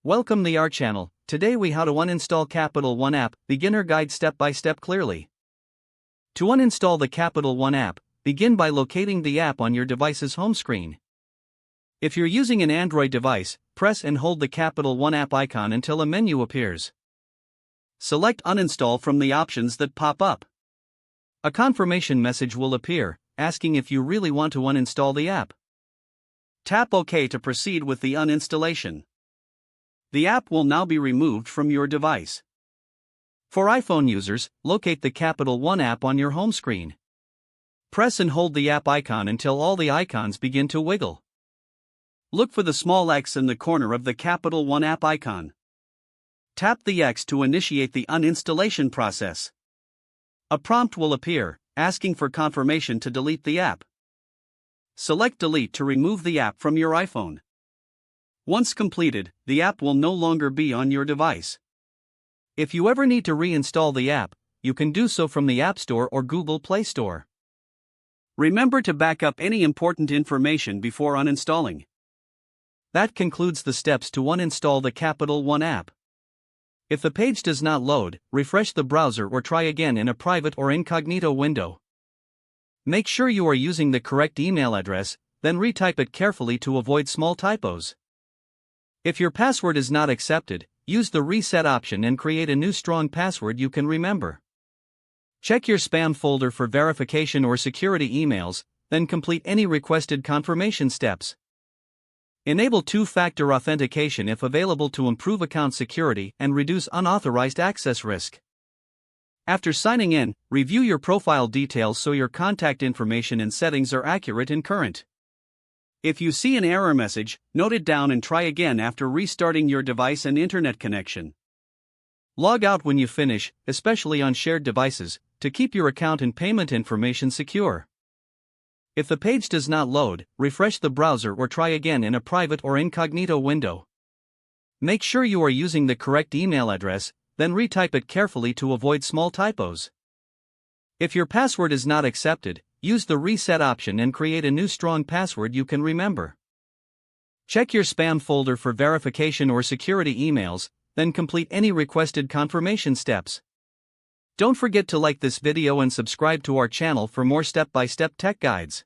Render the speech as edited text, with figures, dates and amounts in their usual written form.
Welcome to our channel. Today we how to uninstall Capital One app, beginner guide step by step clearly. To uninstall the Capital One app, begin by locating the app on your device's home screen. If you're using an Android device, press and hold the Capital One app icon until a menu appears. Select Uninstall from the options that pop up. A confirmation message will appear, asking if you really want to uninstall the app. Tap OK to proceed with the uninstallation. The app will now be removed from your device. For iPhone users, locate the Capital One app on your home screen. Press and hold the app icon until all the icons begin to wiggle. Look for the small X in the corner of the Capital One app icon. Tap the X to initiate the uninstallation process. A prompt will appear, asking for confirmation to delete the app. Select Delete to remove the app from your iPhone. Once completed, the app will no longer be on your device. If you ever need to reinstall the app, you can do so from the App Store or Google Play Store. Remember to back up any important information before uninstalling. That concludes the steps to uninstall the Capital One app. If the page does not load, refresh the browser or try again in a private or incognito window. Make sure you are using the correct email address, then retype it carefully to avoid small typos. If your password is not accepted, use the reset option and create a new strong password you can remember. Check your spam folder for verification or security emails, then complete any requested confirmation steps. Enable two-factor authentication if available to improve account security and reduce unauthorized access risk. After signing in, review your profile details so your contact information and settings are accurate and current. If you see an error message, note it down and try again after restarting your device and internet connection. Log out when you finish, especially on shared devices, to keep your account and payment information secure. If the page does not load, refresh the browser or try again in a private or incognito window. Make sure you are using the correct email address, then retype it carefully to avoid small typos. If your password is not accepted, use the reset option and create a new strong password you can remember. Check your spam folder for verification or security emails, then complete any requested confirmation steps. Don't forget to like this video and subscribe to our channel for more step-by-step tech guides.